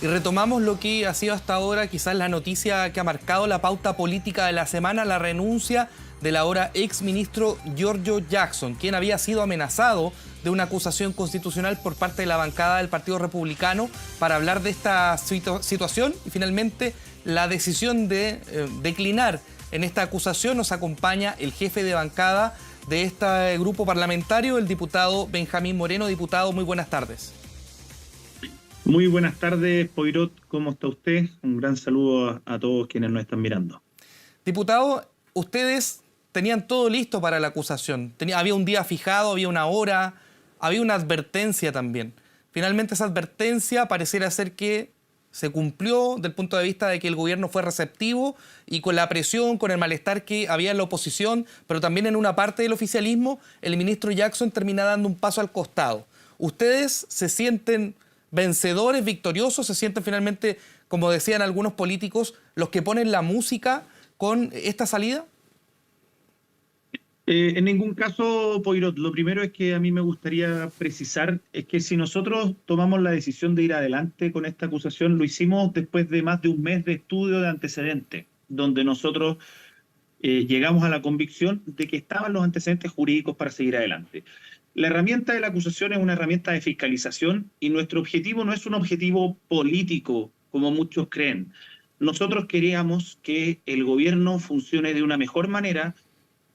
Y retomamos lo que ha sido hasta ahora quizás la noticia que ha marcado la pauta política de la semana, la renuncia del ahora ex ministro Giorgio Jackson, quien había sido amenazado de una acusación constitucional por parte de la bancada del Partido Republicano para hablar de esta situación y finalmente la decisión de declinar en esta acusación. Nos acompaña el jefe de bancada de este grupo parlamentario, el diputado Benjamín Moreno. Diputado, muy buenas tardes. Muy buenas tardes, Poirot. ¿Cómo está usted? Un gran saludo a todos quienes nos están mirando. Diputado, ustedes tenían todo listo para la acusación. Había un día fijado, había una hora, había una advertencia también. Finalmente esa advertencia pareciera ser que se cumplió desde el punto de vista de que el gobierno fue receptivo y con la presión, con el malestar que había en la oposición, pero también en una parte del oficialismo, el ministro Jackson termina dando un paso al costado. ¿Ustedes se sienten vencedores, victoriosos? ¿Se sienten finalmente, como decían algunos políticos, los que ponen la música con esta salida? En ningún caso, Poirot. Lo primero es que a mí me gustaría precisar es que si nosotros tomamos la decisión de ir adelante con esta acusación, lo hicimos después de más de un mes de estudio de antecedentes, donde nosotros llegamos a la convicción de que estaban los antecedentes jurídicos para seguir adelante. La herramienta de la acusación es una herramienta de fiscalización y nuestro objetivo no es un objetivo político, como muchos creen. Nosotros queríamos que el gobierno funcione de una mejor manera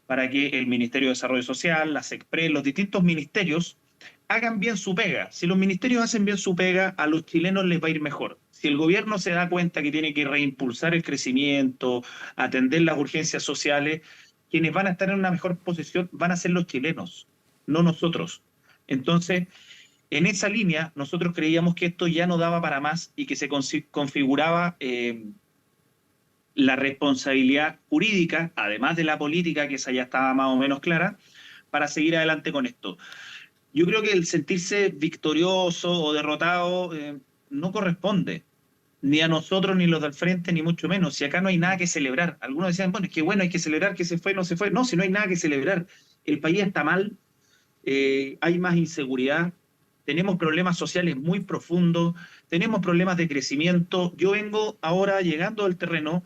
para que el Ministerio de Desarrollo Social, la SECPRES, los distintos ministerios hagan bien su pega. Si los ministerios hacen bien su pega, a los chilenos les va a ir mejor. Si el gobierno se da cuenta que tiene que reimpulsar el crecimiento, atender las urgencias sociales, quienes van a estar en una mejor posición van a ser los chilenos, no nosotros. Entonces, en esa línea, nosotros creíamos que esto ya no daba para más y que se configuraba la responsabilidad jurídica, además de la política, que esa ya estaba más o menos clara, para seguir adelante con esto. Yo creo que el sentirse victorioso o derrotado no corresponde, ni a nosotros, ni los del frente, ni mucho menos. Si acá no hay nada que celebrar. Algunos decían, bueno, es que bueno, hay que celebrar que se fue, no se fue. No, si no hay nada que celebrar. El país está mal, hay más inseguridad, tenemos problemas sociales muy profundos, tenemos problemas de crecimiento. Yo vengo ahora llegando al terreno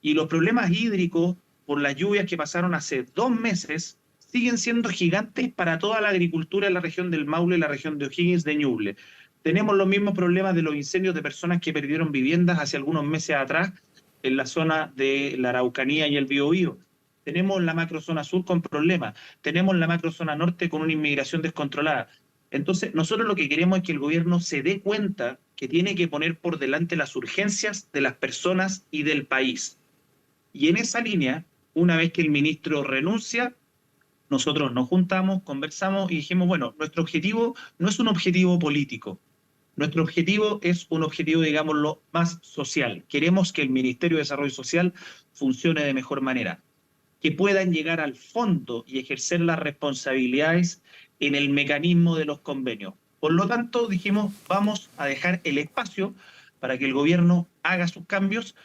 y los problemas hídricos por las lluvias que pasaron hace 2 meses siguen siendo gigantes para toda la agricultura en la región del Maule, la región de O'Higgins, de Ñuble. Tenemos los mismos problemas de los incendios de personas que perdieron viviendas hace algunos meses atrás en la zona de la Araucanía y el Biobío. Tenemos la macrozona sur con problemas, tenemos la macrozona norte con una inmigración descontrolada. Entonces, nosotros lo que queremos es que el gobierno se dé cuenta que tiene que poner por delante las urgencias de las personas y del país. Y en esa línea, una vez que el ministro renuncia, nosotros nos juntamos, conversamos y dijimos, bueno, nuestro objetivo no es un objetivo político. Nuestro objetivo es un objetivo, digámoslo, más social. Queremos que el Ministerio de Desarrollo Social funcione de mejor manera, que puedan llegar al fondo y ejercer las responsabilidades en el mecanismo de los convenios. Por lo tanto, dijimos, vamos a dejar el espacio para que el gobierno haga sus cambios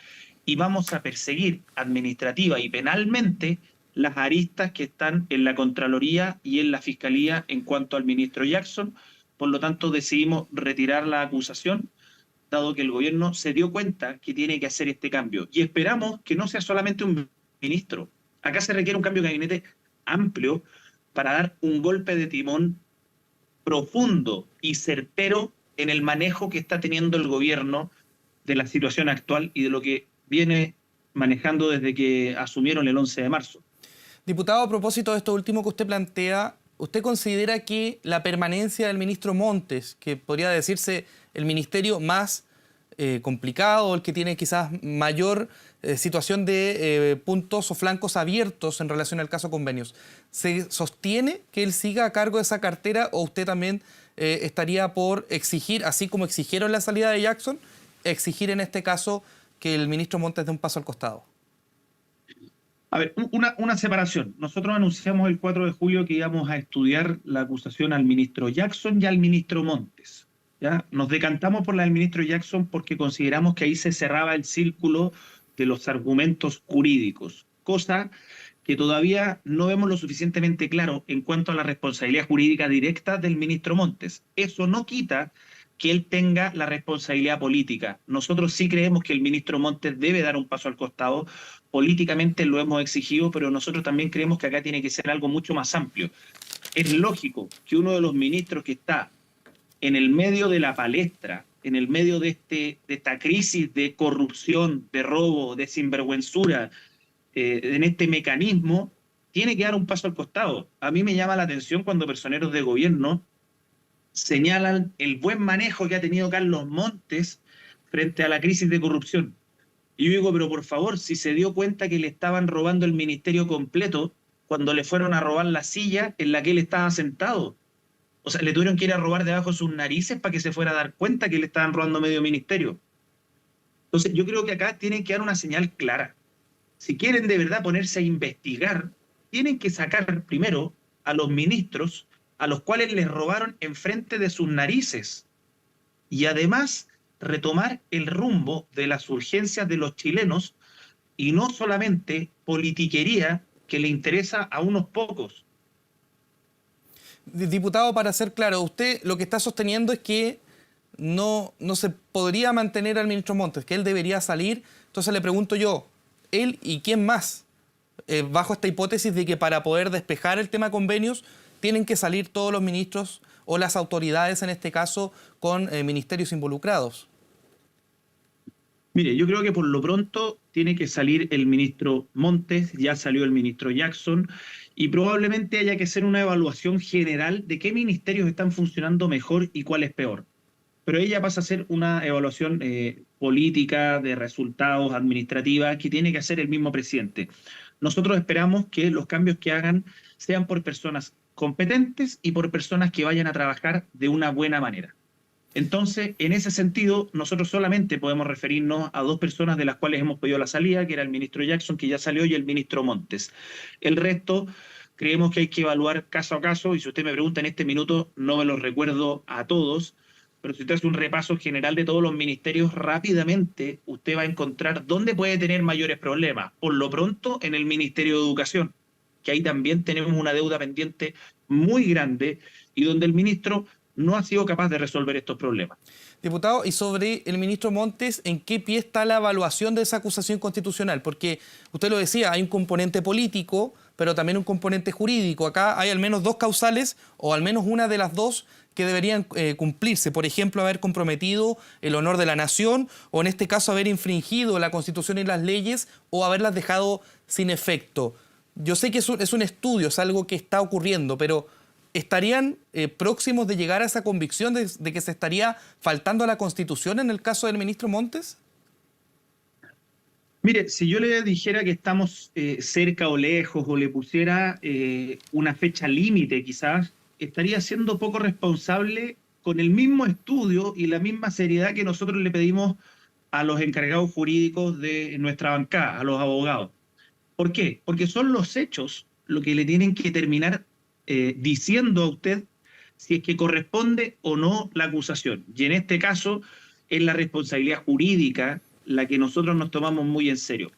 y vamos a perseguir administrativa y penalmente las aristas que están en la Contraloría y en la Fiscalía en cuanto al ministro Jackson. Por lo tanto, decidimos retirar la acusación, dado que el gobierno se dio cuenta que tiene que hacer este cambio. Y esperamos que no sea solamente un ministro. Acá se requiere un cambio de gabinete amplio para dar un golpe de timón profundo y certero en el manejo que está teniendo el gobierno de la situación actual y de lo que viene manejando desde que asumieron el 11 de marzo. Diputado, a propósito de esto último que usted plantea, ¿usted considera que la permanencia del ministro Montes, que podría decirse el ministerio más complicado, el que tiene quizás mayor situación de puntos o flancos abiertos en relación al caso convenios, ¿se sostiene que él siga a cargo de esa cartera o usted también estaría por exigir, así como exigieron la salida de Jackson, exigir en este caso que el ministro Montes dé un paso al costado? A ver, una separación. Nosotros anunciamos el 4 de julio que íbamos a estudiar la acusación al ministro Jackson y al ministro Montes. ¿Ya? Nos decantamos por la del ministro Jackson porque consideramos que ahí se cerraba el círculo de los argumentos jurídicos, cosa que todavía no vemos lo suficientemente claro en cuanto a la responsabilidad jurídica directa del ministro Montes. Eso no quita que él tenga la responsabilidad política. Nosotros sí creemos que el ministro Montes debe dar un paso al costado. Políticamente lo hemos exigido, pero nosotros también creemos que acá tiene que ser algo mucho más amplio. Es lógico que uno de los ministros que está en el medio de la palestra, en el medio de esta crisis de corrupción, de robo, de sinvergüenzura, en este mecanismo, tiene que dar un paso al costado. A mí me llama la atención cuando personeros de gobierno señalan el buen manejo que ha tenido Carlos Montes frente a la crisis de corrupción. Y yo digo, pero por favor, si se dio cuenta que le estaban robando el ministerio completo cuando le fueron a robar la silla en la que él estaba sentado. O sea, le tuvieron que ir a robar debajo de sus narices para que se fuera a dar cuenta que le estaban robando medio ministerio. Entonces, yo creo que acá tienen que dar una señal clara. Si quieren de verdad ponerse a investigar, tienen que sacar primero a los ministros a los cuales les robaron enfrente de sus narices y además retomar el rumbo de las urgencias de los chilenos y no solamente politiquería que le interesa a unos pocos. Diputado, para ser claro, usted lo que está sosteniendo es que no se podría mantener al ministro Montes, que él debería salir. Entonces le pregunto yo, ¿él y quién más? Bajo esta hipótesis de que para poder despejar el tema convenios tienen que salir todos los ministros o las autoridades, en este caso, con ministerios involucrados. Mire, yo creo que por lo pronto tiene que salir el ministro Montes, ya salió el ministro Jackson, y probablemente haya que hacer una evaluación general de qué ministerios están funcionando mejor y cuál es peor. Pero ella pasa a ser una evaluación política, de resultados, administrativa, que tiene que hacer el mismo presidente. Nosotros esperamos que los cambios que hagan sean por personas competentes y por personas que vayan a trabajar de una buena manera. Entonces, en ese sentido, nosotros solamente podemos referirnos a dos personas de las cuales hemos pedido la salida, que era el ministro Jackson, que ya salió, y el ministro Montes. El resto, creemos que hay que evaluar caso a caso, y si usted me pregunta en este minuto, no me los recuerdo a todos, pero si usted hace un repaso general de todos los ministerios, rápidamente usted va a encontrar dónde puede tener mayores problemas. Por lo pronto, en el Ministerio de Educación, que ahí también tenemos una deuda pendiente muy grande y donde el ministro no ha sido capaz de resolver estos problemas. Diputado, y sobre el ministro Montes, ¿en qué pie está la evaluación de esa acusación constitucional? Porque usted lo decía, hay un componente político, pero también un componente jurídico. Acá hay al menos dos causales, o al menos una de las dos, que deberían cumplirse. Por ejemplo, haber comprometido el honor de la nación, o en este caso haber infringido la Constitución y las leyes, o haberlas dejado sin efecto. Yo sé que es un estudio, es algo que está ocurriendo, pero ¿estarían próximos de llegar a esa convicción de que se estaría faltando a la Constitución en el caso del ministro Montes? Mire, si yo le dijera que estamos cerca o lejos, o le pusiera una fecha límite quizás, estaría siendo poco responsable con el mismo estudio y la misma seriedad que nosotros le pedimos a los encargados jurídicos de nuestra bancada, a los abogados. ¿Por qué? Porque son los hechos lo que le tienen que terminar diciendo a usted si es que corresponde o no la acusación. Y en este caso es la responsabilidad jurídica la que nosotros nos tomamos muy en serio.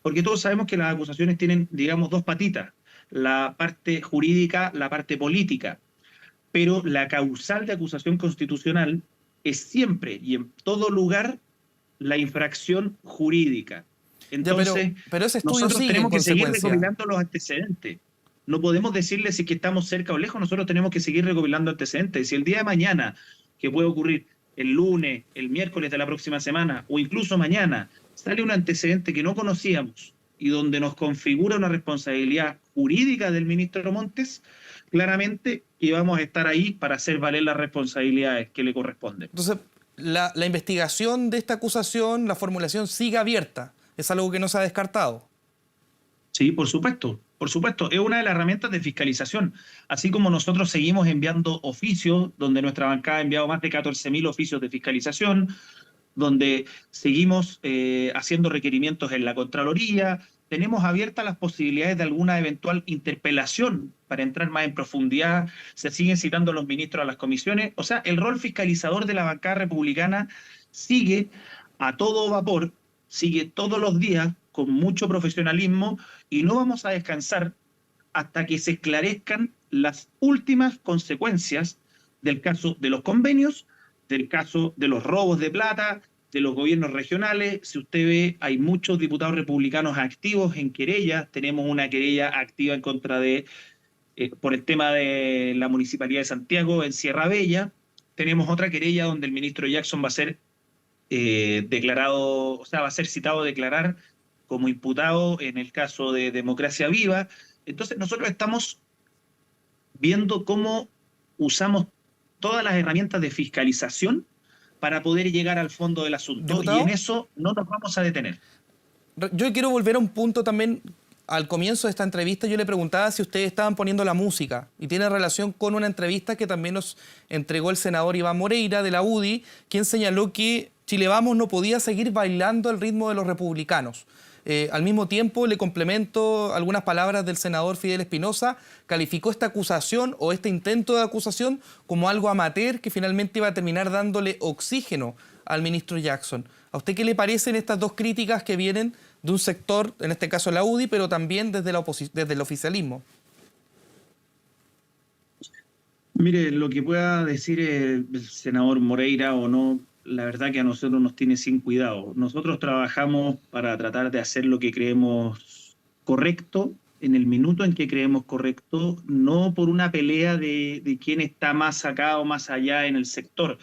Porque todos sabemos que las acusaciones tienen, digamos, dos patitas. La parte jurídica, la parte política. Pero la causal de acusación constitucional es siempre y en todo lugar la infracción jurídica. Entonces, pero ese estudio nosotros sigue tenemos en que seguir consecuencia. recopilando los antecedentes. No podemos decirle si es que estamos cerca o lejos, nosotros tenemos que seguir recopilando antecedentes. Si el día de mañana, que puede ocurrir el lunes, el miércoles de la próxima semana, o incluso mañana, sale un antecedente que no conocíamos y donde nos configura una responsabilidad jurídica del ministro Montes, claramente que vamos a estar ahí para hacer valer las responsabilidades que le corresponden. Entonces, la investigación de esta acusación, la formulación sigue abierta. Es algo que no se ha descartado. Sí, por supuesto. Por supuesto, es una de las herramientas de fiscalización. Así como nosotros seguimos enviando oficios, donde nuestra bancada ha enviado más de 14.000 oficios de fiscalización, donde seguimos haciendo requerimientos en la Contraloría, tenemos abiertas las posibilidades de alguna eventual interpelación para entrar más en profundidad, se siguen citando los ministros a las comisiones. O sea, el rol fiscalizador de la bancada republicana sigue a todo vapor, sigue todos los días con mucho profesionalismo y no vamos a descansar hasta que se esclarezcan las últimas consecuencias del caso de los convenios del caso de los robos de plata, de los gobiernos regionales. Si usted ve, hay muchos diputados republicanos activos en querellas. Tenemos una querella activa en contra de, por el tema de la Municipalidad de Santiago en Sierra Bella. Tenemos otra querella donde el ministro Jackson va a ser declarado, o sea, va a ser citado a declarar como imputado en el caso de Democracia Viva. Entonces, nosotros estamos viendo cómo usamos todas las herramientas de fiscalización para poder llegar al fondo del asunto, y en Diputado, eso no nos vamos a detener. yo quiero volver a un punto también. Al comienzo de esta entrevista yo le preguntaba si ustedes estaban poniendo la música, y tiene relación con una entrevista que también nos entregó el senador Iván Moreira de la UDI, quien señaló que Chile Vamos no podía seguir bailando al ritmo de los republicanos. Al mismo tiempo, le complemento algunas palabras del senador Fidel Espinosa, calificó esta acusación o este intento de acusación como algo amateur que finalmente iba a terminar dándole oxígeno al ministro Jackson. ¿A usted qué le parecen estas dos críticas que vienen de un sector, en este caso la UDI, pero también desde desde el oficialismo? Mire, lo que pueda decir el senador Moreira o no, la verdad que a nosotros nos tiene sin cuidado. Nosotros trabajamos para tratar de hacer lo que creemos correcto, en el minuto en que creemos correcto, no por una pelea de quién está más acá o más allá en el sector.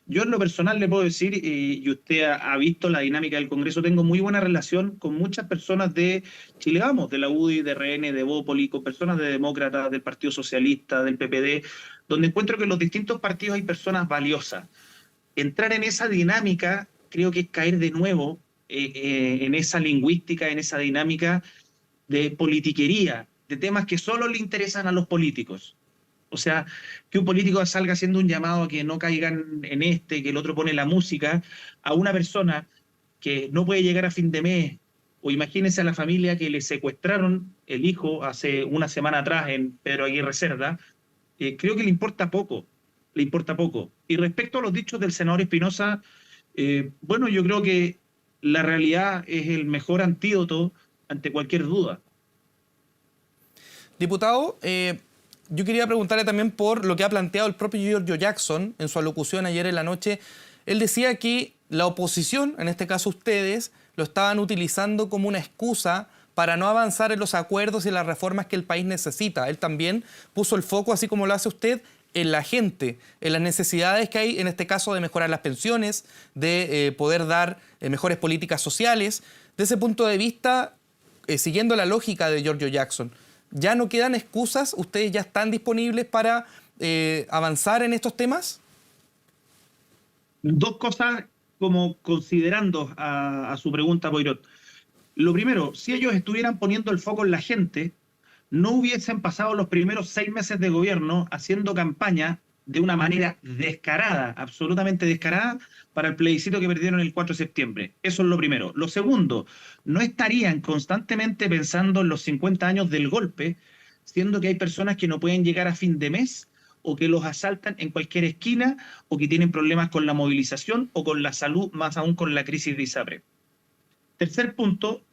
Yo en lo personal le puedo decir, y usted ha visto la dinámica del Congreso, tengo muy buena relación con muchas personas de Chile Vamos, de la UDI, de RN, de Bópoli, con personas de Demócratas, del Partido Socialista, del PPD, donde encuentro que en los distintos partidos hay personas valiosas. Entrar en esa dinámica creo que es caer de nuevo en esa lingüística, en esa dinámica de politiquería, de temas que solo le interesan a los políticos. O sea, que un político salga haciendo un llamado a que no caigan en que el otro pone la música, a una persona que no puede llegar a fin de mes, o imagínense a la familia que le secuestraron el hijo hace una semana atrás en Pedro Aguirre Cerda. Creo que le importa poco, le importa poco. Y respecto a los dichos del senador Espinosa, bueno, yo creo que la realidad es el mejor antídoto ante cualquier duda. Diputado, yo quería preguntarle también por lo que ha planteado el propio Giorgio Jackson en su alocución ayer en la noche. Él decía que la oposición, en este caso ustedes, lo estaban utilizando como una excusa para no avanzar en los acuerdos y en las reformas que el país necesita. Él también puso el foco, así como lo hace usted, en la gente, en las necesidades que hay, en este caso, de mejorar las pensiones, de poder dar mejores políticas sociales. De ese punto de vista, siguiendo la lógica de Giorgio Jackson, ¿ya no quedan excusas? ¿Ustedes ya están disponibles para avanzar en estos temas? Dos cosas como considerando a su pregunta, Poirot. Lo primero, si ellos estuvieran poniendo el foco en la gente, no hubiesen pasado los primeros 6 meses de gobierno haciendo campaña de una manera descarada, absolutamente descarada, para el plebiscito que perdieron el 4 de septiembre. Eso es lo primero. Lo segundo, no estarían constantemente pensando en los 50 años del golpe, siendo que hay personas que no pueden llegar a fin de mes, o que los asaltan en cualquier esquina, o que tienen problemas con la movilización o con la salud, más aún con la crisis de ISAPRE. Tercer punto,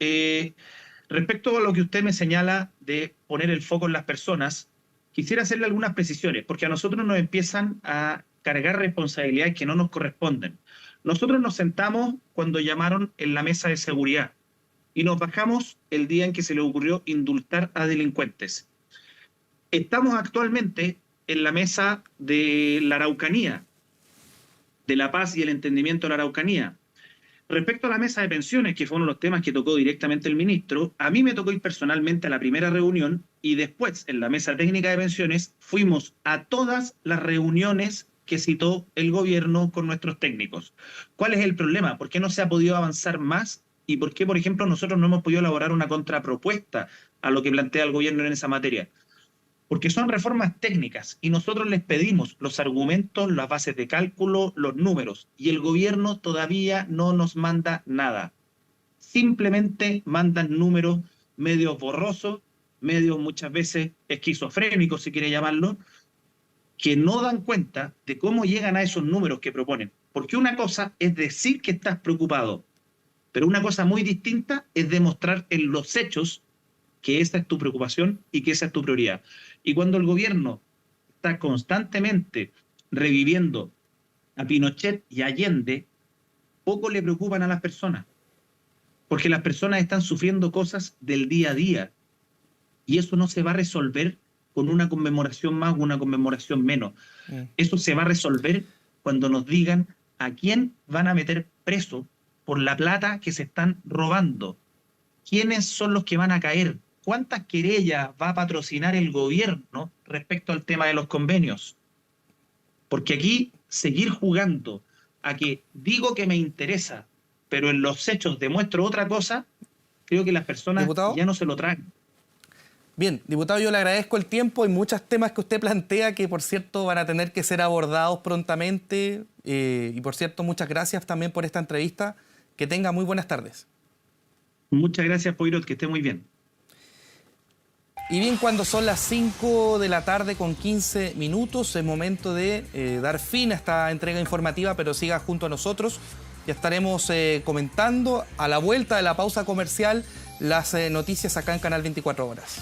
respecto a lo que usted me señala de poner el foco en las personas, quisiera hacerle algunas precisiones, porque a nosotros nos empiezan a cargar responsabilidades que no nos corresponden. Nosotros nos sentamos cuando llamaron en la mesa de seguridad y nos bajamos el día en que se le ocurrió indultar a delincuentes. Estamos actualmente en la mesa de la Araucanía, de la paz y el entendimiento de la Araucanía. Respecto a la mesa de pensiones, que fue uno de los temas que tocó directamente el ministro, a mí me tocó ir personalmente a la primera reunión y después, en la mesa técnica de pensiones, fuimos a todas las reuniones que citó el gobierno con nuestros técnicos. ¿Cuál es el problema? ¿Por qué no se ha podido avanzar más? ¿Y por qué, por ejemplo, nosotros no hemos podido elaborar una contrapropuesta a lo que plantea el gobierno en esa materia? Porque son reformas técnicas y nosotros les pedimos los argumentos, las bases de cálculo, los números, y el gobierno todavía no nos manda nada. Simplemente mandan números medios borrosos, medios muchas veces esquizofrénicos, si quiere llamarlo, que no dan cuenta de cómo llegan a esos números que proponen. Porque una cosa es decir que estás preocupado, pero una cosa muy distinta es demostrar en los hechos que esa es tu preocupación y que esa es tu prioridad. Y cuando el gobierno está constantemente reviviendo a Pinochet y a Allende, poco le preocupan a las personas, porque las personas están sufriendo cosas del día a día, y eso no se va a resolver con una conmemoración más o una conmemoración menos. Eso se va a resolver cuando nos digan a quién van a meter preso por la plata que se están robando. ¿Quiénes son los que van a caer? ¿Cuántas querellas va a patrocinar el gobierno respecto al tema de los convenios? Porque aquí seguir jugando a que digo que me interesa, pero en los hechos demuestro otra cosa, creo que las personas Diputado, ya no se lo traen. bien, diputado, yo le agradezco el tiempo. Hay muchos temas que usted plantea que, por cierto, van a tener que ser abordados prontamente. Y, por cierto, muchas gracias también por esta entrevista. Que tenga muy buenas tardes. Muchas gracias, Poirot, que esté muy bien. Y bien, cuando son las 5 de la tarde con 15 minutos, es momento de dar fin a esta entrega informativa, pero siga junto a nosotros. Ya estaremos comentando a la vuelta de la pausa comercial las noticias acá en Canal 24 Horas.